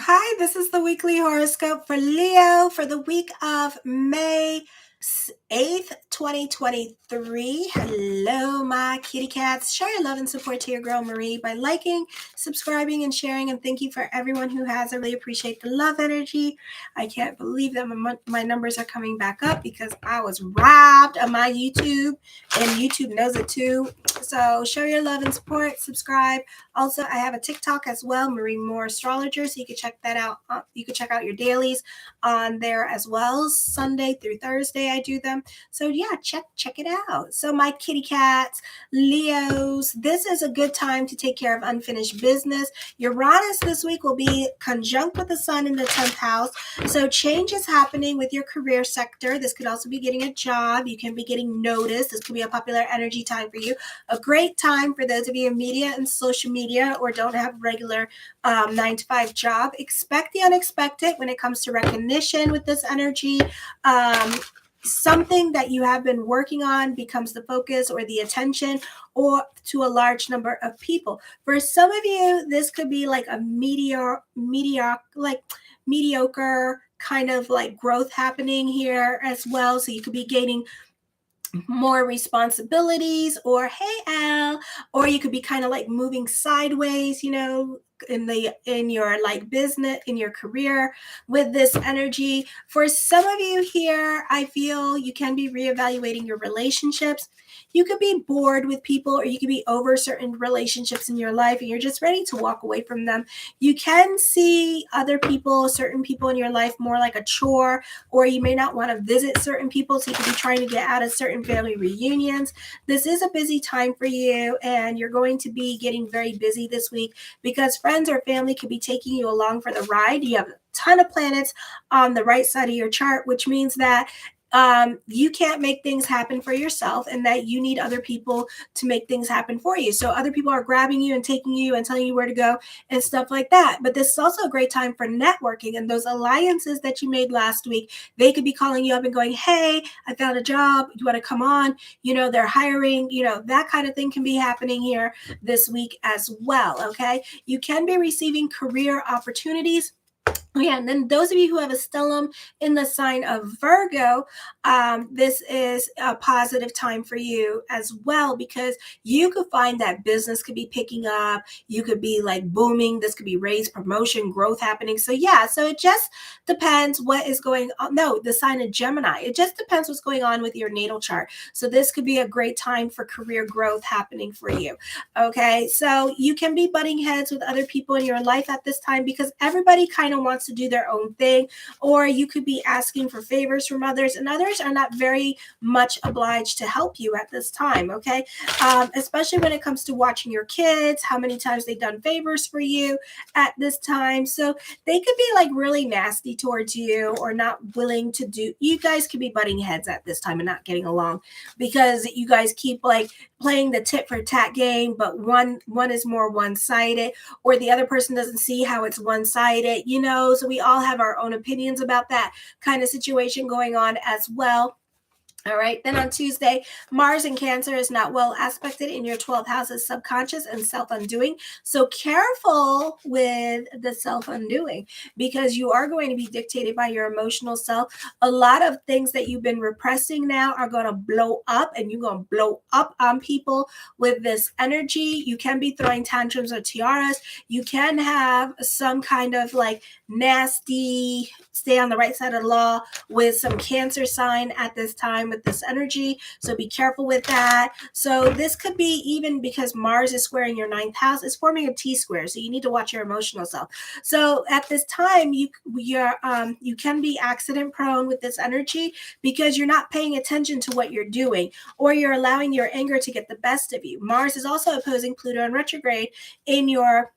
Hi, this is the weekly horoscope for Leo for the week of May 8th, 2023. Hello, my kitty cats. Show your love and support to your girl Marie by liking, subscribing, and sharing. And thank you for everyone who has. I really appreciate the love energy. I can't believe that my numbers are coming back up because I was robbed of my YouTube, and YouTube knows it too. So show your love and support, subscribe. Also, I have a TikTok as well, mariemooreastrologer, so you can check that out. You can check out your dailies on there as well. Sunday through Thursday, I do them. So yeah, check it out. So my kitty cats, Leos, this is a good time to take care of unfinished business. Uranus this week will be conjunct with the sun in the 10th house. So change is happening with your career sector. This could also be getting a job. You can be getting noticed. This could be a popular energy time for you. A great time for those of you in media and social media or don't have regular 9-to-5 job. Expect the unexpected when it comes to recognition with this energy. Something that you have been working on becomes the focus or the attention or to a large number of people. For some of you, this could be like a mediocre kind of like growth happening here as well. So you could be gaining more responsibilities, or hey Al, or you could be kind of like moving sideways, in your like business, in your career with this energy. For some of you here, I feel you can be reevaluating your relationships. You could be bored with people, or you could be over certain relationships in your life and you're just ready to walk away from them. You can see other people, certain people in your life more like a chore, or you may not want to visit certain people, so you could be trying to get out of certain family reunions. This is a busy time for you, and you're going to be getting very busy this week because friends or family could be taking you along for the ride. You have a ton of planets on the right side of your chart, which means that you can't make things happen for yourself, and that you need other people to make things happen for you. So other people are grabbing you and taking you and telling you where to go and stuff like that. But this is also a great time for networking, and those alliances that you made last week, they could be calling you up and going, hey, I found a job. You want to come on? They're hiring, that kind of thing can be happening here this week as well. Okay. You can be receiving career opportunities. Yeah, and then those of you who have a stellium in the sign of Virgo, this is a positive time for you as well, because you could find that business could be picking up. You could be like booming. This could be raise, promotion, growth happening. So yeah, so it just depends what is going on. No, the sign of Gemini. It just depends what's going on with your natal chart. So this could be a great time for career growth happening for you. Okay, so you can be butting heads with other people in your life at this time because everybody kind of wants to do their own thing, or you could be asking for favors from others, and others are not very much obliged to help you at this time. Okay, especially when it comes to watching your kids, how many times they've done favors for you at this time. So they could be like really nasty towards you or not willing to do. You guys could be butting heads at this time and not getting along because you guys keep like playing the tit for tat game, but one is more one-sided, or the other person doesn't see how it's one-sided, so we all have our own opinions about that kind of situation going on as well. All right. Then on Tuesday, Mars in Cancer is not well aspected in your 12th house of subconscious and self-undoing. So careful with the self-undoing, because you are going to be dictated by your emotional self. A lot of things that you've been repressing now are going to blow up, and you're going to blow up on people with this energy. You can be throwing tantrums or tiaras. You can have some kind of like nasty, stay on the right side of the law with some Cancer sign at this time with this energy. So be careful with that. So this could be, even because Mars is squaring your 9th house, it's forming a T-square. So you need to watch your emotional self. So at this time, you can be accident prone with this energy because you're not paying attention to what you're doing, or you're allowing your anger to get the best of you. Mars is also opposing Pluto in retrograde in your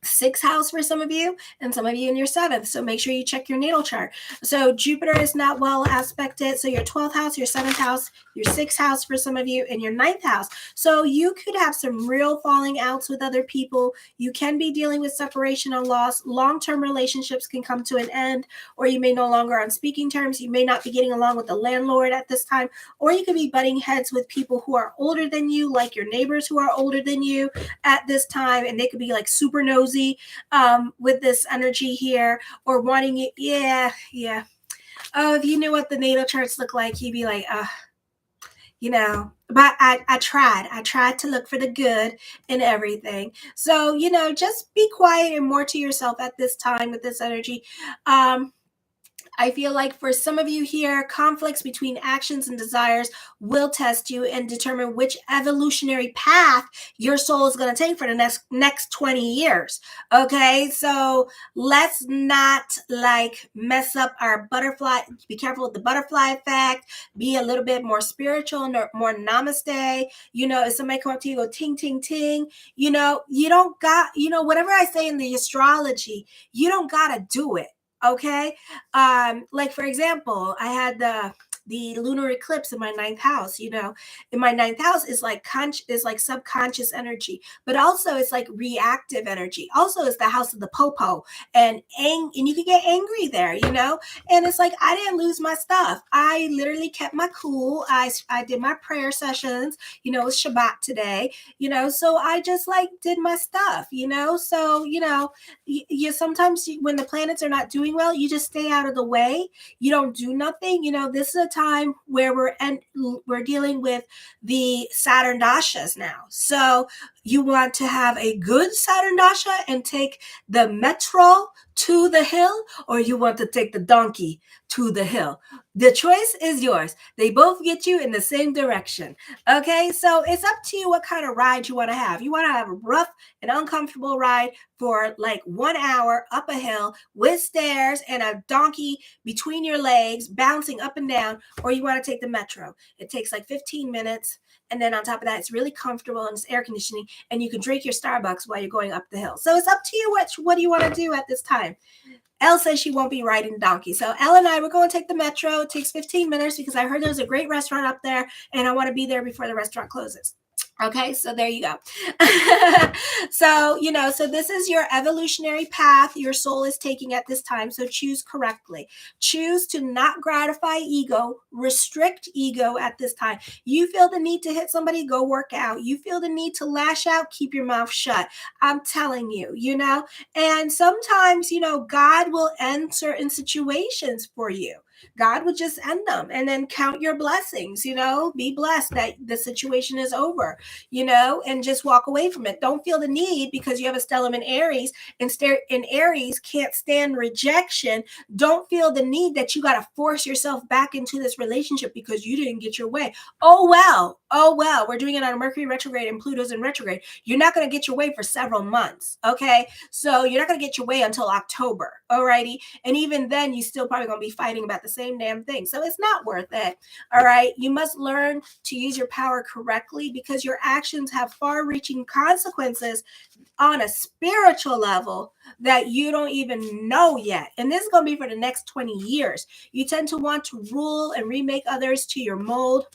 6th house for some of you, and some of you in your 7th. So make sure you check your natal chart. So Jupiter is not well aspected. So your 12th house, your 7th house, your 6th house for some of you, and your 9th house. So you could have some real falling outs with other people. You can be dealing with separation or loss. Long-term relationships can come to an end, or you may no longer on speaking terms. You may not be getting along with the landlord at this time, or you could be butting heads with people who are older than you, like your neighbors who are older than you at this time, and they could be like super nosy cozy with this energy here, or wanting it. Yeah. Oh, if you knew what the natal charts look like, you'd be like, but I tried to look for the good in everything. So, just be quiet and more to yourself at this time with this energy. I feel like for some of you here, conflicts between actions and desires will test you and determine which evolutionary path your soul is going to take for the next 20 years. Okay, so let's not like mess up our butterfly. Be careful with the butterfly effect. Be a little bit more spiritual, more namaste. If somebody come up to you, go ting, ting, ting. You don't got, whatever I say in the astrology, you don't got to do it. Okay. Like for example, I had the lunar eclipse in my ninth house. In my ninth house is like subconscious energy, but also it's like reactive energy. Also, it's the house of the popo, and you can get angry there, and it's like I didn't lose my stuff. I literally kept my cool. I did my prayer sessions. It's Shabbat today. So I just like did my stuff. So you sometimes when the planets are not doing well, you just stay out of the way. You don't do nothing. This is a time where we're dealing with the Saturn dashas now. So you want to have a good Saturn dasha and take the metro to the hill, or you want to take the donkey to the hill. The choice is yours. They both get you in the same direction. Okay, so it's up to you what kind of ride you want to have. You want to have a rough and uncomfortable ride for like 1 hour up a hill with stairs and a donkey between your legs bouncing up and down, or you want to take the metro. It takes like 15 minutes. And then on top of that, it's really comfortable and it's air conditioning, and you can drink your Starbucks while you're going up the hill. So it's up to you what do you want to do at this time. Elle says she won't be riding the donkey. So Elle and I, we're going to take the metro. It takes 15 minutes because I heard there's a great restaurant up there and I want to be there before the restaurant closes. Okay, so there you go. So this is your evolutionary path your soul is taking at this time. So choose correctly. Choose to not gratify ego, restrict ego at this time. You feel the need to hit somebody, go work out. You feel the need to lash out, keep your mouth shut. I'm telling you, and sometimes, God will end certain situations for you. God would just end them and then count your blessings, be blessed that the situation is over, and just walk away from it. Don't feel the need because you have a stellium in Aries and Aries can't stand rejection. Don't feel the need that you got to force yourself back into this relationship because you didn't get your way. Oh, well, we're doing it on a Mercury retrograde and Pluto's in retrograde. You're not going to get your way for several months. Okay. So you're not going to get your way until October. Alrighty. And even then you still probably going to be fighting about the same damn thing. So it's not worth it. All right. You must learn to use your power correctly because your actions have far-reaching consequences on a spiritual level that you don't even know yet. And this is going to be for the next 20 years. You tend to want to rule and remake others to your mold,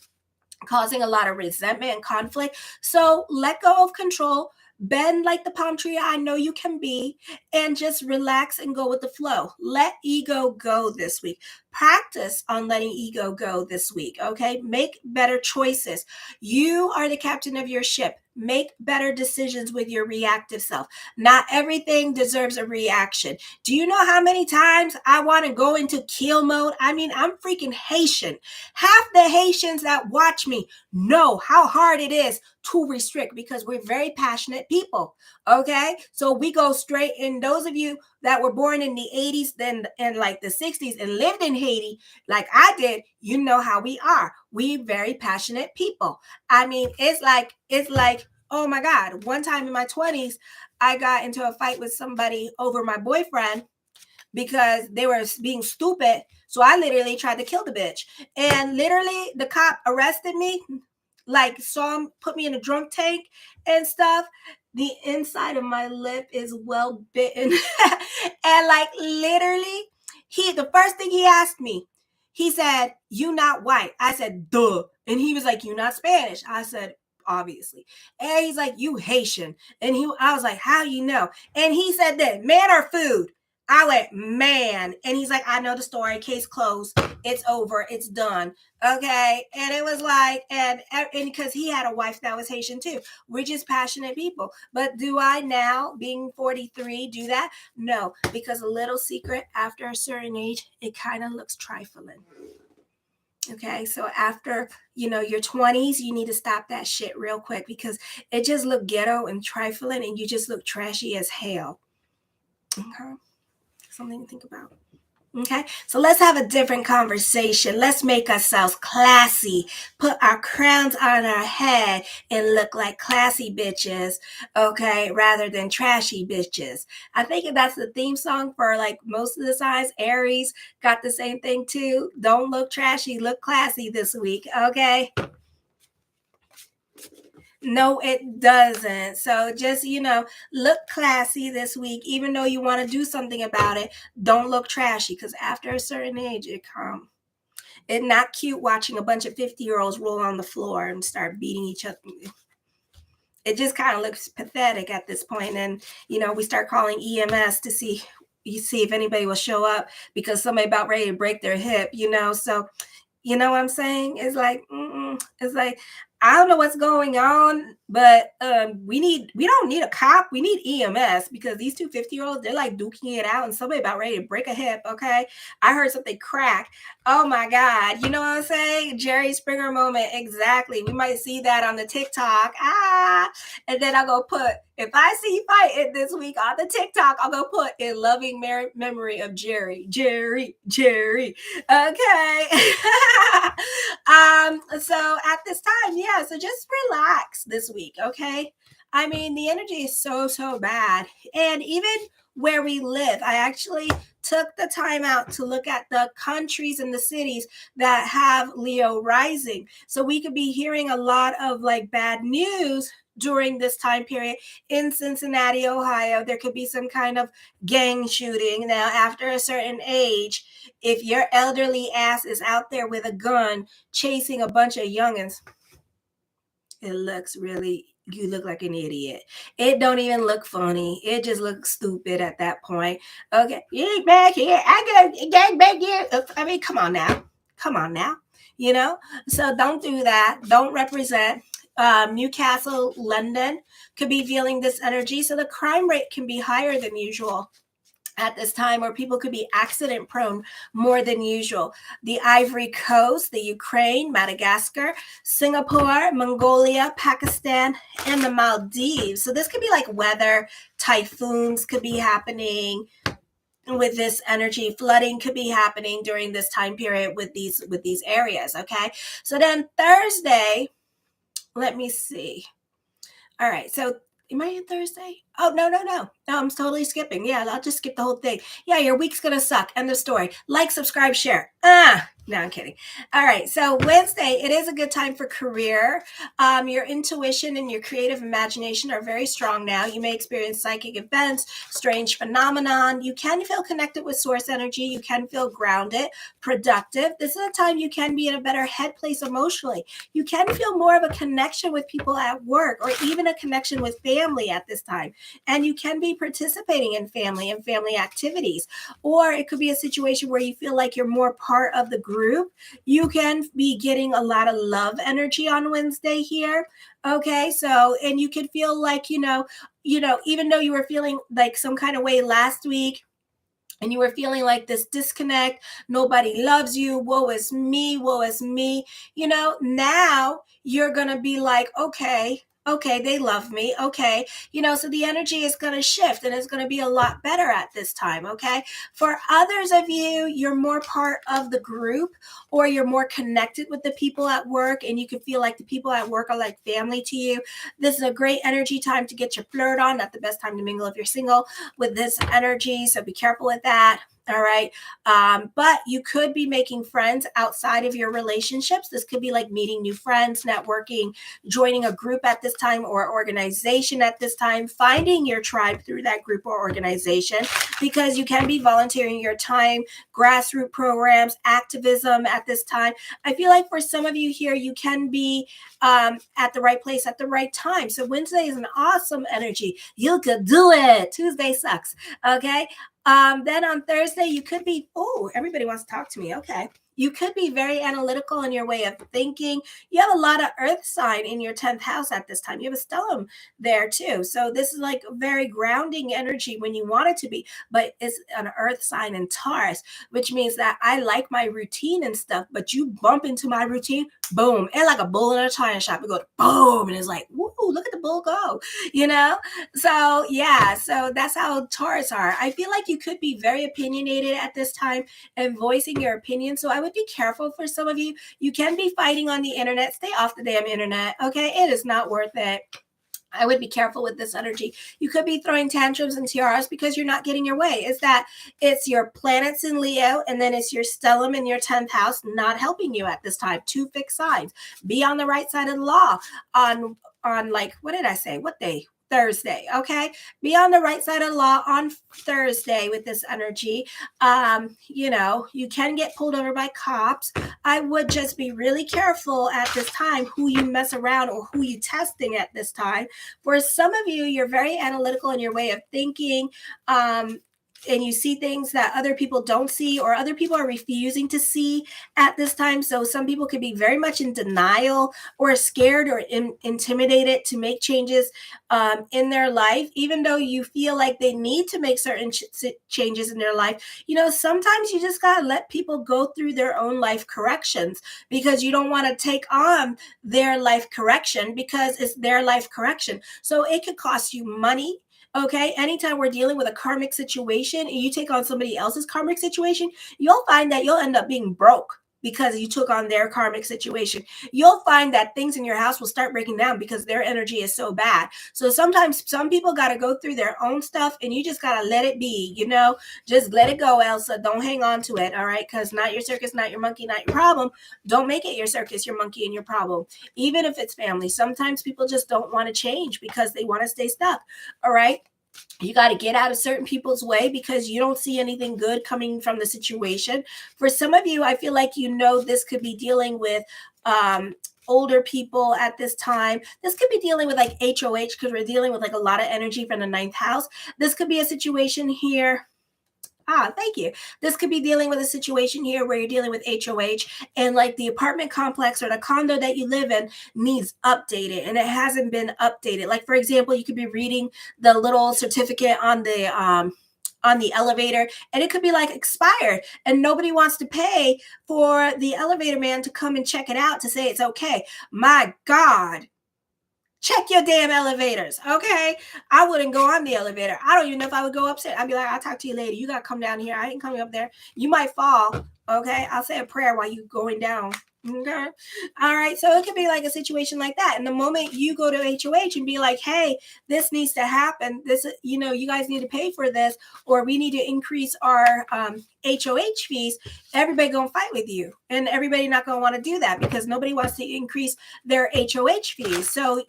causing a lot of resentment and conflict. So let go of control. Bend like the palm tree I know you can be, and just relax and go with the flow. Let ego go this week. Practice on letting ego go this week, okay? Make better choices. You are the captain of your ship. Make better decisions with your reactive self. Not everything deserves a reaction. Do you know how many times I want to go into kill mode? I mean, I'm freaking Haitian. Half the Haitians that watch me know how hard it is to restrict because we're very passionate people. Okay. So we go straight in. Those of you that were born in the 80s then and like the 60s and lived in Haiti, like I did, you know how we are. We very passionate people. I mean, it's like, oh my God. One time in my 20s, I got into a fight with somebody over my boyfriend because they were being stupid. So I literally tried to kill the bitch. And literally the cop arrested me, like saw him, put me in a drunk tank and stuff. The inside of my lip is well bitten. And like literally, the first thing he asked me, he said, "You not white?" I said, "Duh." And he was like, "You not Spanish?" I said, "Obviously." And he's like, "You Haitian." And I was like, "How you know?" And he said that, "Man or food?" I went, man. And he's like, I know the story. Case closed. It's over. It's done. Okay. And it was like, and because he had a wife that was Haitian too. We're just passionate people. But do I now, being 43, do that? No, because a little secret, after a certain age, it kind of looks trifling. Okay, so after your 20s, you need to stop that shit real quick because it just look ghetto and trifling, and you just look trashy as hell. Okay, something to think about. Okay, so let's have a different conversation. Let's make ourselves classy, put our crowns on our head, and look like classy bitches, okay, rather than trashy bitches. I think that's the theme song for like most of the signs. Aries got the same thing too. Don't look trashy, look classy this week, okay? No, it doesn't. So just, look classy this week, even though you want to do something about it. Don't look trashy because after a certain age, it's not cute watching a bunch of 50-year-olds roll on the floor and start beating each other. It just kind of looks pathetic at this point. And, we start calling EMS to see if anybody will show up because somebody about ready to break their hip, So, you know what I'm saying? It's like, it's like, I don't know what's going on, but we don't need a cop. We need EMS because these two 50-year-olds, they're like duking it out and somebody about ready to break a hip. Okay. I heard something crack. Oh my God. You know what I'm saying? Jerry Springer moment. Exactly. We might see that on the TikTok. And then I'll go put, if I see fighting this week on the TikTok, I'll go put in loving memory of Jerry. Okay. So at this time, yeah, so just relax this week, okay? I mean, the energy is so bad. And even where we live, I actually took the time out to look at the countries and the cities that have Leo rising. So we could be hearing a lot of like bad news during this time period. In Cincinnati, Ohio, there could be some kind of gang shooting. Now, after a certain age, if your elderly ass is out there with a gun chasing a bunch of youngins, it looks really, you look like an idiot. It don't even look funny. It just looks stupid at that point. Okay, you ain't back here. I got gang back here. I mean, come on now. So don't do that. Don't represent. Newcastle, London could be feeling this energy. So the crime rate can be higher than usual at this time, or people could be accident prone more than usual. The Ivory Coast, the Ukraine, Madagascar, Singapore, Mongolia, Pakistan, and the Maldives. So this could be like weather, typhoons could be happening with this energy. Flooding could be happening during this time period with these areas. Okay. So then Thursday, let me see. All right. So am I in Thursday? Oh, no. No, I'm totally skipping. Yeah, I'll just skip the whole thing. Yeah, your week's going to suck. End of story. Like, subscribe, share. No, I'm kidding. All right. So Wednesday, it is a good time for career. Your intuition and your creative imagination are very strong now. You may experience psychic events, strange phenomenon. You can feel connected with source energy. You can feel grounded, productive. This is a time you can be in a better head place emotionally. You can feel more of a connection with people at work or even a connection with family at this time. And you can be participating in family and family activities. Or it could be a situation where you feel like you're more part of the group. You can be getting a lot of love energy on Wednesday here. Okay, so, and you could feel like, even though you were feeling like some kind of way last week, and you were feeling like this disconnect, nobody loves you, woe is me, now you're going to be like, okay, they love me. Okay. So the energy is going to shift and it's going to be a lot better at this time. Okay. For others of you, you're more part of the group or you're more connected with the people at work and you can feel like the people at work are like family to you. This is a great energy time to get your flirt on. Not the best time to mingle if you're single with this energy. So be careful with that. All right. But you could be making friends outside of your relationships. This could be like meeting new friends, networking, joining a group at this time or organization at this time, finding your tribe through that group or organization, because you can be volunteering your time, grassroots programs, activism at this time. I feel like for some of you here, you can be at the right place at the right time. So Wednesday is an awesome energy. You could do it. Tuesday sucks. Okay. Then on Thursday, you could be, oh, everybody wants to talk to me. Okay. You could be very analytical in your way of thinking. You have a lot of earth sign in your 10th house at this time. You have a stellium there too. So this is like very grounding energy when you want it to be, but it's an earth sign in Taurus, which means that I like my routine and stuff, but you bump into my routine, boom, and like a bull in a china shop, it goes boom, and it's like, woo, look at the bull go, you know? So yeah, so that's how Taurus are. I feel like you could be very opinionated at this time and voicing your opinion. So I would be careful for some of you. You can be fighting on the internet. Stay off the damn internet. Okay. It is not worth it. I would be careful with this energy. You could be throwing tantrums and tiaras because you're not getting your way. Is that it's your planets in Leo and then it's your stellium in your 10th house not helping you at this time. Two fixed signs. Be on the right side of the law on like, what did I say? What day? Thursday. Okay. Be on the right side of the law on Thursday with this energy. You can get pulled over by cops. I would just be really careful at this time who you mess around or who you testing at this time. For some of you, you're very analytical in your way of thinking. And you see things that other people don't see or other people are refusing to see at this time. So some people could be very much in denial or scared or intimidated to make changes in their life, even though you feel like they need to make certain changes in their life. Sometimes you just got to let people go through their own life corrections because you don't want to take on their life correction because it's their life correction. So it could cost you money. Okay, anytime we're dealing with a karmic situation and you take on somebody else's karmic situation, you'll find that you'll end up being broke because you took on their karmic situation. You'll find that things in your house will start breaking down because their energy is so bad. So sometimes some people got to go through their own stuff and you just got to let it be, just let it go, Elsa. Don't hang on to it, all right? Because not your circus, not your monkey, not your problem. Don't make it your circus, your monkey, and your problem. Even if it's family, sometimes people just don't want to change because they want to stay stuck, all right? You got to get out of certain people's way because you don't see anything good coming from the situation. For some of you, I feel like this could be dealing with older people at this time. This could be dealing with like HOH because we're dealing with like a lot of energy from the 9th house. This could be a situation here. Thank you. This could be dealing with a situation here where you're dealing with HOH and like the apartment complex or the condo that you live in needs updated and it hasn't been updated. Like, for example, you could be reading the little certificate on the elevator and it could be like expired and nobody wants to pay for the elevator man to come and check it out to say it's okay. My God. Check your damn elevators, okay? I wouldn't go on the elevator. I don't even know if I would go upstairs. I'd be like, I'll talk to you later. You got to come down here. I ain't coming up there. You might fall, okay? I'll say a prayer while you going down, okay? All right, so it could be like a situation like that. And the moment you go to HOH and be like, hey, this needs to happen. This, you guys need to pay for this, or we need to increase our HOH fees, everybody gonna fight with you and everybody not gonna want to do that because nobody wants to increase their HOH fees. So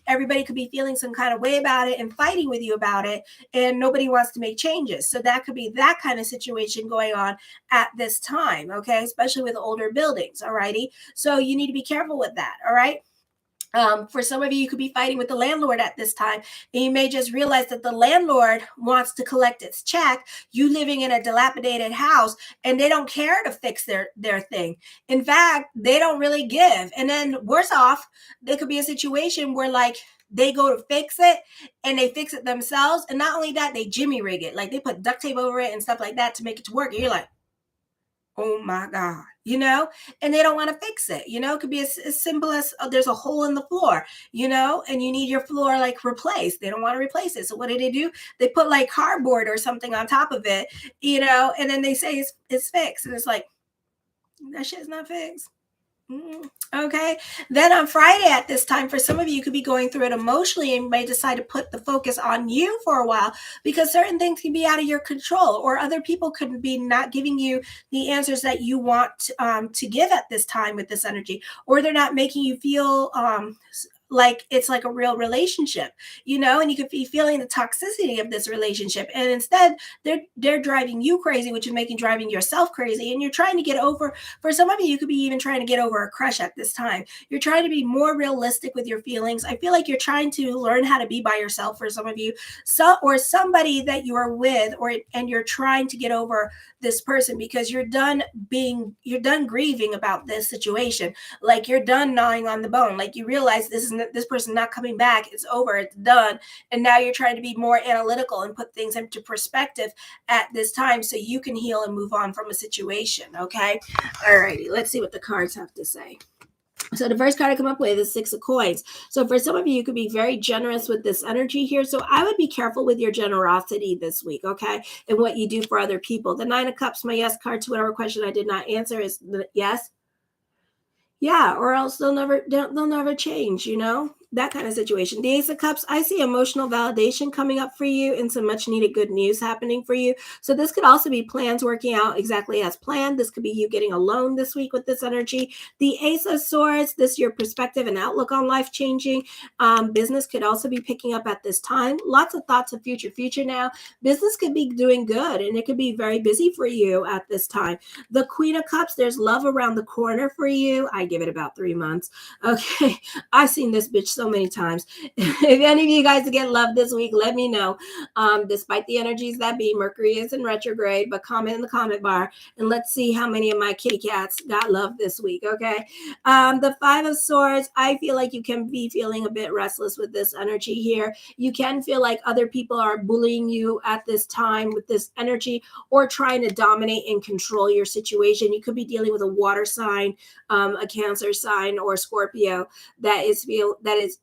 everybody could be feeling some kind of way about it and fighting with you about it and nobody wants to make changes. So that could be that kind of situation going on at this time, okay, especially with older buildings. All righty, so you need to be careful with that. All right. For some of you, you could be fighting with the landlord at this time. And you may just realize that the landlord wants to collect its check. You living in a dilapidated house and they don't care to fix their thing. In fact, they don't really give. And then worse off, there could be a situation where like they go to fix it and they fix it themselves. And not only that, they jimmy rig it. Like they put duct tape over it and stuff like that to make it to work. And you're like, oh my God, and they don't want to fix it. It could be as simple as there's a hole in the floor, and you need your floor like replaced. They don't want to replace it. So what do? They put like cardboard or something on top of it, and then they say it's fixed. And it's like, that shit's not fixed. Okay. Then on Friday at this time, for some of you could be going through it emotionally and may decide to put the focus on you for a while because certain things can be out of your control or other people could be not giving you the answers that you want to give at this time with this energy, or they're not making you feel like it's like a real relationship, and you could be feeling the toxicity of this relationship. And instead, they're driving you crazy, which is driving yourself crazy. And you're trying to get over, for some of you could be even trying to get over a crush at this time. You're trying to be more realistic with your feelings. I feel like you're trying to learn how to be by yourself for some of you, or somebody that you are with, and you're trying to get over this person because you're done grieving about this situation. Like you're done gnawing on the bone. Like you realize this person not coming back. It's over. It's done. And now you're trying to be more analytical and put things into perspective at this time so you can heal and move on from a situation. Okay. All righty. Let's see what the cards have to say. So the first card I come up with is 6 of Coins. So for some of you could be very generous with this energy here. So I would be careful with your generosity this week, okay? And what you do for other people. The 9 of Cups, my yes card to whatever question I did not answer is the yes. Yeah, or else they'll never change, that kind of situation. The Ace of Cups, I see emotional validation coming up for you and some much needed good news happening for you. So this could also be plans working out exactly as planned. This could be you getting a loan this week with this energy. The Ace of Swords, this your perspective and outlook on life changing. Business could also be picking up at this time. Lots of thoughts of future now. Business could be doing good and it could be very busy for you at this time. The Queen of Cups, there's love around the corner for you. I give it about 3 months. Okay. I've seen this bitch so many times. If any of you guys get love this week, let me know. Despite the energies that be, Mercury is in retrograde, but comment in the comment bar and let's see how many of my kitty cats got love this week. Okay. The 5 of Swords, I feel like you can be feeling a bit restless with this energy here. You can feel like other people are bullying you at this time with this energy or trying to dominate and control your situation. You could be dealing with a water sign, a Cancer sign, or Scorpio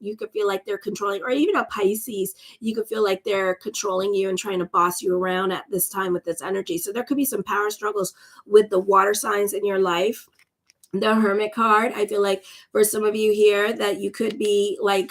you could feel like they're controlling, or even a Pisces, you could feel like they're controlling you and trying to boss you around at this time with this energy. So there could be some power struggles with the water signs in your life. The Hermit card, I feel like for some of you here that you could be like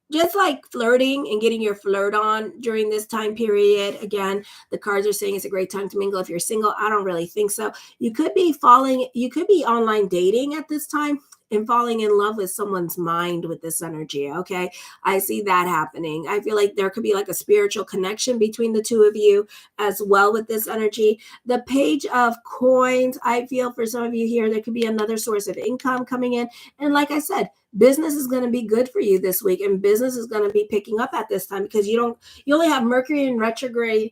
just like flirting and getting your flirt on during this time period. Again, the cards are saying it's a great time to mingle. If you're single, I don't really think so. You could be online dating at this time and falling in love with someone's mind with this energy. Okay. I see that happening. I feel like there could be like a spiritual connection between the two of you as well with this energy. The Page of Coins, I feel for some of you here, there could be another source of income coming in. And like I said, business is going to be good for you this week, and business is going to be picking up at this time because you only have Mercury in retrograde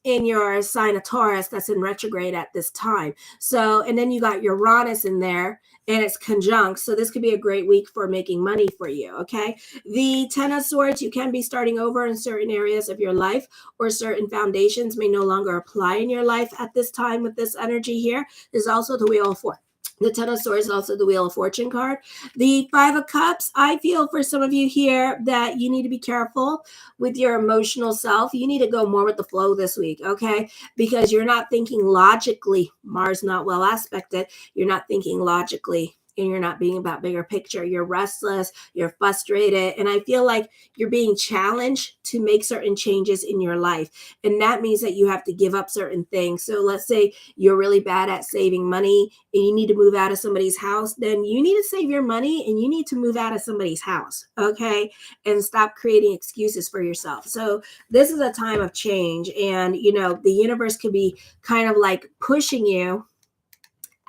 in your sign of Taurus that's in retrograde at this time. So, and then you got Uranus in there and it's conjunct. So this could be a great week for making money for you. Okay. The 10 of Swords, you can be starting over in certain areas of your life, or certain foundations may no longer apply in your life at this time with this energy here. There's also the Wheel of Fortune. The 10 of Swords is also the Wheel of Fortune card. The 5 of Cups, I feel for some of you here that you need to be careful with your emotional self. You need to go more with the flow this week, okay? Because you're not thinking logically. Mars not well aspected. You're not thinking logically. And you're not being about bigger picture. You're restless, you're frustrated. And I feel like you're being challenged to make certain changes in your life. And that means that you have to give up certain things. So let's say you're really bad at saving money and you need to move out of somebody's house. Then you need to save your money and you need to move out of somebody's house. Okay. And stop creating excuses for yourself. So this is a time of change. And, the universe could be kind of like pushing you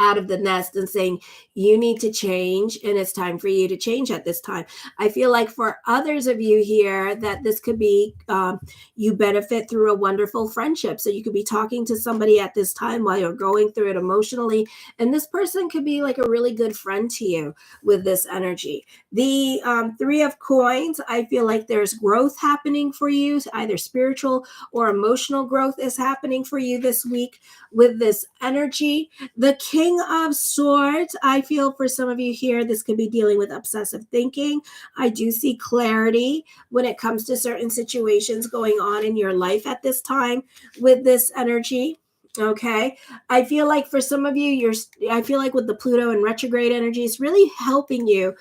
out of the nest and saying you need to change and it's time for you to change at this time. I feel like for others of you here that this could be you benefit through a wonderful friendship. So you could be talking to somebody at this time while you're going through it emotionally, and this person could be like a really good friend to you with this energy. The 3 of Coins, I feel like there's growth happening for you. Either spiritual or emotional growth is happening for you this week with this energy. The King of Swords, I feel for some of you here, this could be dealing with obsessive thinking. I do see clarity when it comes to certain situations going on in your life at this time with this energy. Okay. I feel like for some of you, I feel like with the Pluto and retrograde energy, it's really helping you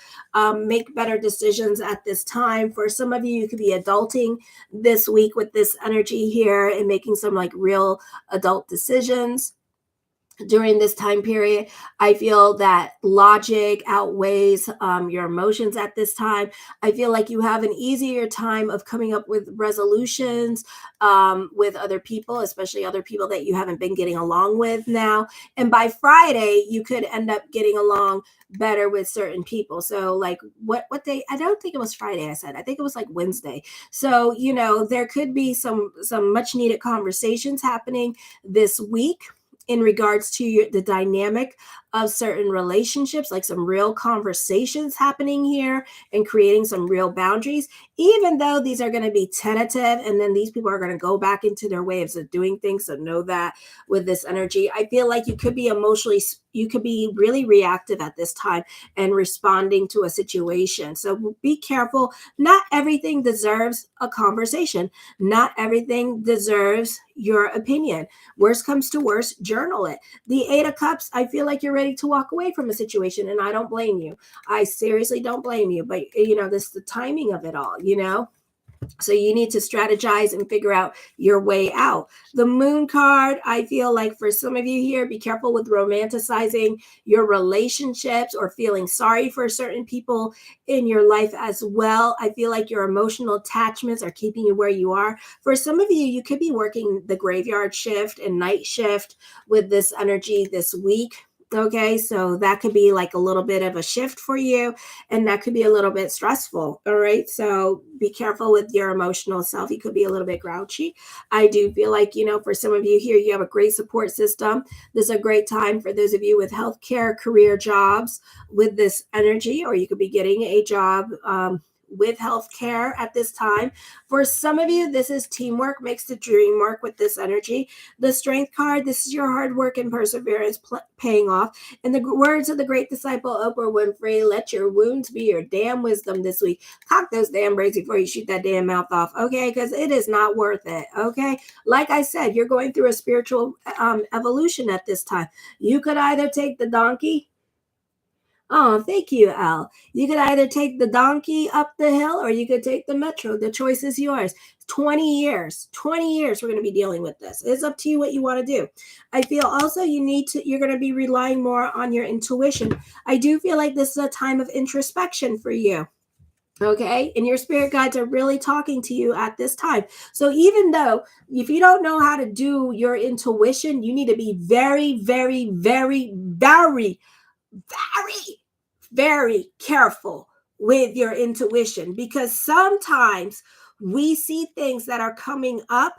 make better decisions at this time. For some of you, you could be adulting this week with this energy here and making some like real adult decisions. during this time period. I feel that logic outweighs your emotions at this time. I feel like you have an easier time of coming up with resolutions with other people, especially other people that you haven't been getting along with now. And by Friday, you could end up getting along better with certain people. So like what day? I don't think it was Friday. I think it was like Wednesday. So, there could be some much needed conversations happening this week in regards to the dynamic of certain relationships, like some real conversations happening here and creating some real boundaries, even though these are going to be tentative and then these people are going to go back into their ways of doing things. So know that with this energy, I feel like you could be you could be really reactive at this time and responding to a situation. So be careful. Not everything deserves a conversation. Not everything deserves your opinion. Worst comes to worst, journal it. The Eight of Cups, I feel like you're ready to walk away from a situation, and I don't blame you. I seriously don't blame you, but this is the timing of it all. So you need to strategize and figure out your way out. The Moon card, I feel like for some of you here, be careful with romanticizing your relationships or feeling sorry for certain people in your life as well. I feel like your emotional attachments are keeping you where you are. For some of you, you could be working the graveyard shift and night shift with this energy this week. Okay, so that could be like a little bit of a shift for you, and that could be a little bit stressful. All right, so be careful with your emotional self. You could be a little bit grouchy. I do feel like, for some of you here, you have a great support system. This is a great time for those of you with healthcare, career jobs with this energy, or you could be getting a job with healthcare at this time. For some of you, this is teamwork makes the dream work with this energy. The Strength card, this is your hard work and perseverance paying off. In the words of the great disciple Oprah Winfrey, let your wounds be your damn wisdom this week. Cock those damn braids before you shoot that damn mouth off, okay? Because it is not worth it, okay? Like I said, you're going through a spiritual evolution at this time. You could either take the donkey. Oh, thank you, Al. You could either take the donkey up the hill or you could take the metro. The choice is yours. 20 years we're going to be dealing with this. It's up to you what you want to do. I feel also you're going to be relying more on your intuition. I do feel like this is a time of introspection for you. Okay, and your spirit guides are really talking to you at this time. So even though if you don't know how to do your intuition, you need to be very, very, very, very, very, very careful with your intuition, because sometimes we see things that are coming up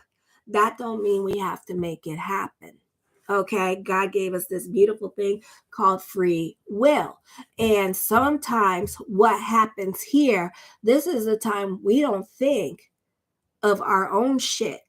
that don't mean we have to make it happen. Okay, God gave us this beautiful thing called free will. And sometimes what happens here, this is a time we don't think of our own shit.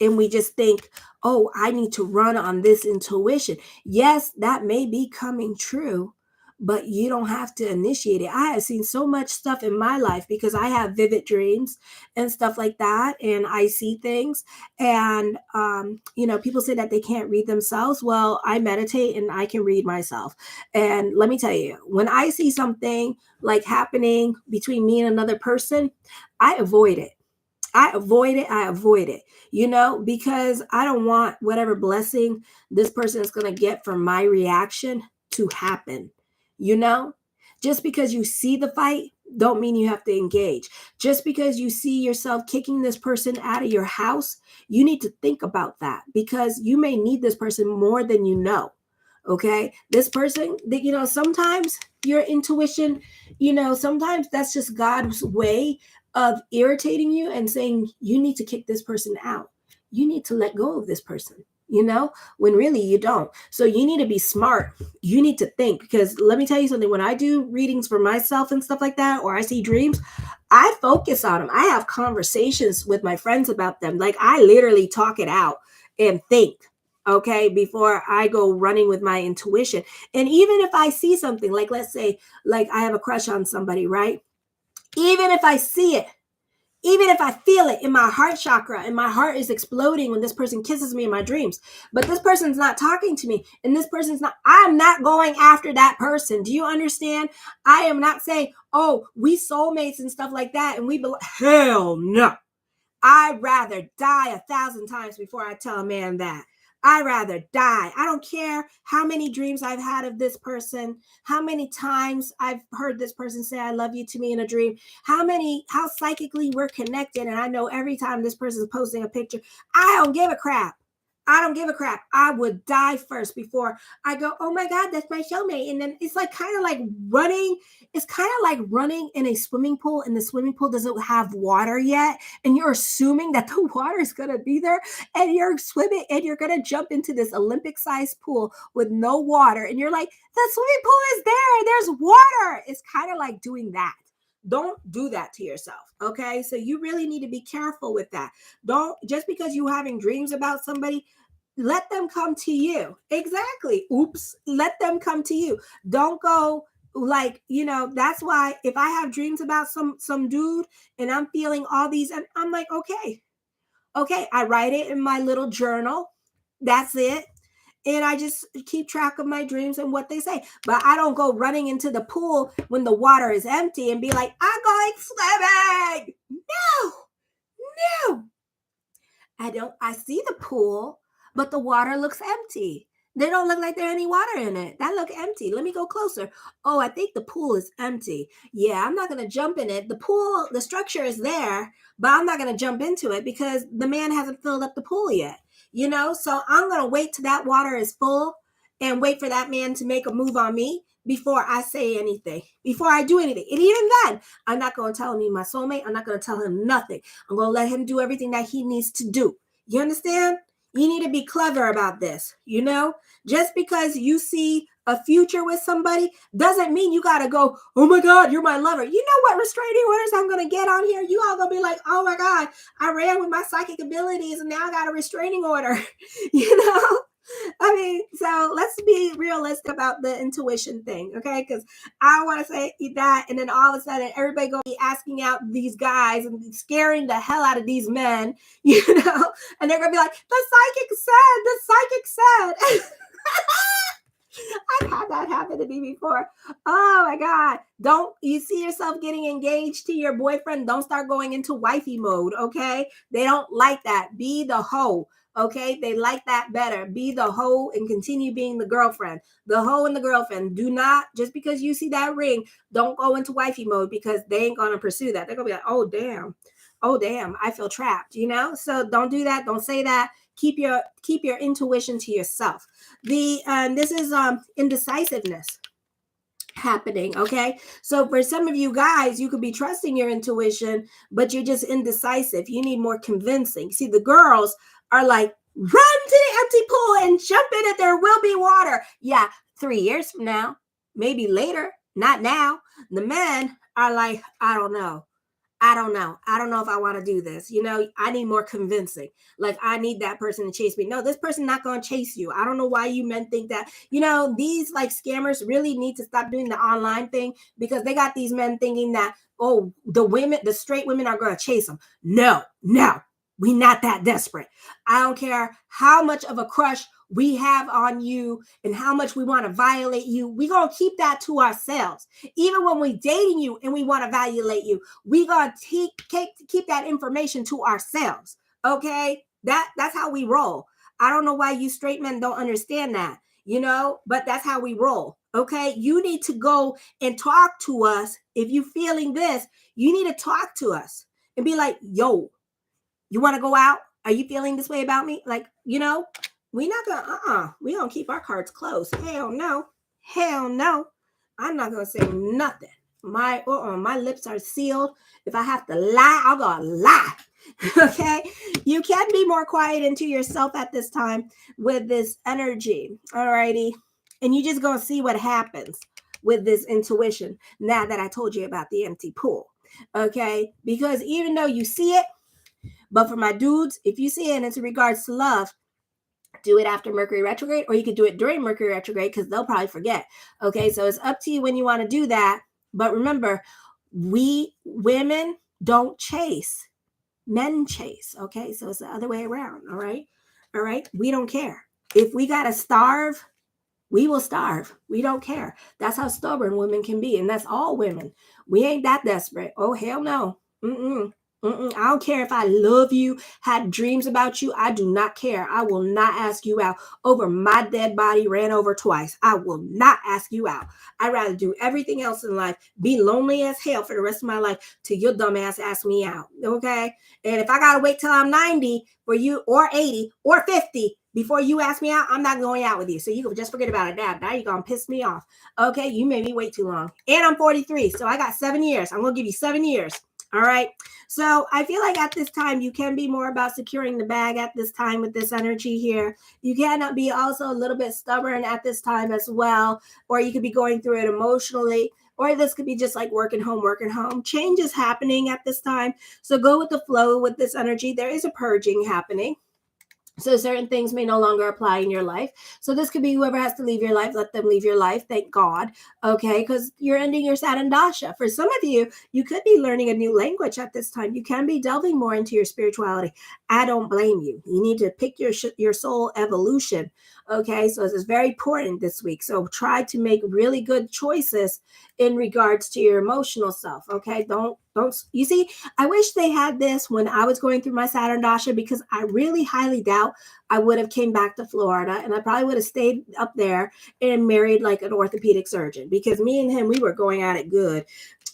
And we just think, oh, I need to run on this intuition. Yes, that may be coming true, but you don't have to initiate it. I have seen so much stuff in my life because I have vivid dreams and stuff like that. And I see things. And, people say that they can't read themselves. Well, I meditate and I can read myself. And let me tell you, when I see something like happening between me and another person, I avoid it. I avoid it, because I don't want whatever blessing this person is going to get from my reaction to happen. Just because you see the fight, don't mean you have to engage. Just because you see yourself kicking this person out of your house, you need to think about that, because you may need this person more than you know. Okay. This person that, sometimes your intuition, sometimes that's just God's way of irritating you and saying, you need to kick this person out. You need to let go of this person, when really you don't. So you need to be smart. You need to think, because let me tell you something. When I do readings for myself and stuff like that, or I see dreams, I focus on them. I have conversations with my friends about them. Like I literally talk it out and think. Okay, before I go running with my intuition. And even if I see something, like let's say, like I have a crush on somebody, right? Even if I see it, even if I feel it in my heart chakra and my heart is exploding when this person kisses me in my dreams, but this person's not talking to me and I'm not going after that person. Do you understand? I am not saying, oh, we soulmates and stuff like that. And hell no. I'd rather die 1,000 times before I tell a man that. I'd rather die. I don't care how many dreams I've had of this person, how many times I've heard this person say I love you to me in a dream, how psychically we're connected. And I know every time this person is posting a picture, I don't give a crap. I don't give a crap. I would die first before I go, oh my God, that's my soulmate. And then it's like kind of like running. It's kind of like running in a swimming pool and the swimming pool doesn't have water yet. And you're assuming that the water is going to be there and you're swimming and you're going to jump into this Olympic sized pool with no water. And you're like, the swimming pool is there. There's water. It's kind of like doing that. Don't do that to yourself. Okay. So you really need to be careful with that. Don't, just because you're having dreams about somebody, let them come to you. Exactly. Oops. Let them come to you. Don't go like, that's why if I have dreams about some dude and I'm feeling all these, and I'm like, okay, I write it in my little journal. That's it. And I just keep track of my dreams and what they say. But I don't go running into the pool when the water is empty and be like, I'm going swimming. No. I see the pool, but the water looks empty. They don't look like there's any water in it. That look empty. Let me go closer. Oh, I think the pool is empty. Yeah, I'm not going to jump in it. The pool, the structure is there, but I'm not going to jump into it because the man hasn't filled up the pool yet. So I'm going to wait till that water is full and wait for that man to make a move on me before I say anything, before I do anything. And even then, I'm not going to tell him he's my soulmate. I'm not going to tell him nothing. I'm going to let him do everything that he needs to do. You understand? You need to be clever about this. Just because you see a future with somebody doesn't mean you got to go, oh my God, you're my lover. You know what restraining orders I'm going to get on here? You all going to be like, oh my God, I ran with my psychic abilities and now I got a restraining order. I mean, so let's be realistic about the intuition thing, okay? Because I don't want to say that, and then all of a sudden, everybody going to be asking out these guys and scaring the hell out of these men, and they're going to be like, the psychic said. I've had that happen to me before. Oh my God. Don't you see yourself getting engaged to your boyfriend? Don't start going into wifey mode, okay? They don't like that. Be the hoe. Okay, they like that better. Be the hoe and continue being the girlfriend. The hoe and the girlfriend. Do not, just because you see that ring, don't go into wifey mode because they ain't going to pursue that. They're going to be like, oh, damn, I feel trapped, So don't do that. Don't say that. Keep your intuition to yourself. This is indecisiveness happening. Okay, so for some of you guys, you could be trusting your intuition, but you're just indecisive. You need more convincing. See, the girls are like, run to the empty pool and jump in it. There will be water. Yeah, 3 years from now, maybe later, not now. The men are like, I don't know if I want to do this. I need more convincing. Like, I need that person to chase me. No, this person not going to chase you. I don't know why you men think that. These like scammers really need to stop doing the online thing because they got these men thinking that, oh, the straight women are going to chase them. No, we not that desperate. I don't care how much of a crush we have on you and how much we want to violate you. We going to keep that to ourselves. Even when we dating you and we want to violate you, we going to keep that information to ourselves. Okay? That's how we roll. I don't know why you straight men don't understand that, but that's how we roll. Okay? You need to go and talk to us. If you feeling this, you need to talk to us and be like, yo, you want to go out? Are you feeling this way about me? Like, we not gonna, we gonna keep our cards close. Hell no. I'm not gonna say nothing. My lips are sealed. If I have to lie, I'm gonna lie. Okay? You can be more quiet into yourself at this time with this energy. Alrighty. And you just gonna see what happens with this intuition now that I told you about the empty pool. Okay? Because even though you see it, but for my dudes, if you see it and it's in regards to love, do it after Mercury retrograde, or you could do it during Mercury retrograde because they'll probably forget. Okay, so it's up to you when you want to do that. But remember, we women don't chase. Men chase. Okay, so it's the other way around. All right. We don't care. If we got to starve, we will starve. We don't care. That's how stubborn women can be. And that's all women. We ain't that desperate. Oh, hell no. I don't care if I love you, had dreams about you. I do not care. I will not ask you out over my dead body ran over twice. I will not ask you out. I'd rather do everything else in life, be lonely as hell for the rest of my life till your dumb ass ask me out. Okay? And if I got to wait till I'm 90 for you, or 80 or 50 before you ask me out, I'm not going out with you. So you can just forget about it now. Now you're going to piss me off. Okay? You made me wait too long. And I'm 43. So I got 7 years. I'm going to give you 7 years. All right. So I feel like at this time, you can be more about securing the bag at this time with this energy here. You can be also a little bit stubborn at this time as well, or you could be going through it emotionally, or this could be just like working home. Change is happening at this time. So go with the flow with this energy. There is a purging happening. So certain things may no longer apply in your life. So this could be whoever has to leave your life, let them leave your life. Thank God. Okay. Because you're ending your Saturn Dasha. For some of you, you could be learning a new language at this time. You can be delving more into your spirituality. I don't blame you. You need to pick your soul evolution. Okay. So this is very important this week. So try to make really good choices in regards to your emotional self. Okay. Don't, you see, I wish they had this when I was going through my Saturn Dasha, because I really highly doubt I would have came back to Florida, and I probably would have stayed up there and married like an orthopedic surgeon, because me and him, we were going at it good.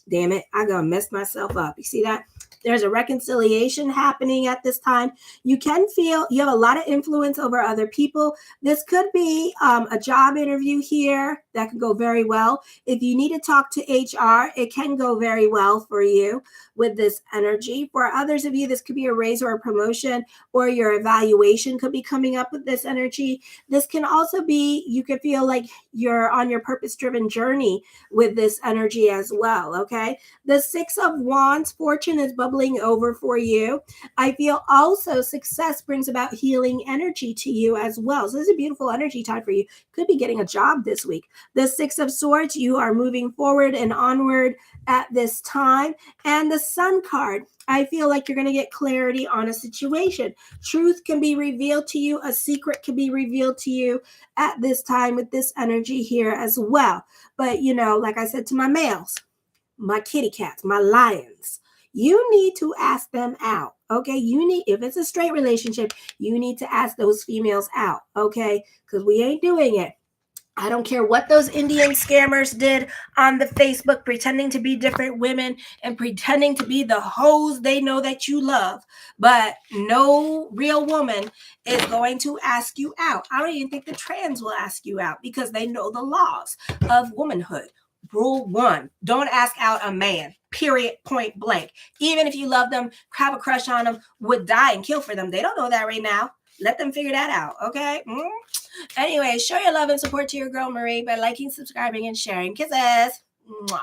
Damn it, I gonna mess myself up. You see that? There's a reconciliation happening at this time. You can feel you have a lot of influence over other people. This could be a job interview here that could go very well. If you need to talk to HR, it can go very well for you with this energy. For others of you, this could be a raise or a promotion, or your evaluation could be coming up with this energy. This can also be, you could feel like you're on your purpose-driven journey with this energy as well, okay? The 6 of Wands, fortune is bubbling over for you. I feel also success brings about healing energy to you as well. So this is a beautiful energy time for you. Could be getting a job this week. The 6 of Swords, you are moving forward and onward at this time. And the Sun card, I feel like you're going to get clarity on a situation. Truth can be revealed to you. A secret can be revealed to you at this time with this energy here as well. But, you know, like I said to my males, my kitty cats, my lions, you need to ask them out. Okay. You need, if it's a straight relationship, you need to ask those females out. Okay. Because we ain't doing it. I don't care what those Indian scammers did on the Facebook, pretending to be different women and pretending to be the hoes they know that you love. But no real woman is going to ask you out. I don't even think the trans will ask you out, because they know the laws of womanhood. Rule 1, don't ask out a man, period, point blank. Even if you love them, have a crush on them, would die and kill for them. They don't know that right now. Let them figure that out, okay? Anyway, show your love and support to your girl Marie by liking, subscribing, and sharing. Kisses. Mwah.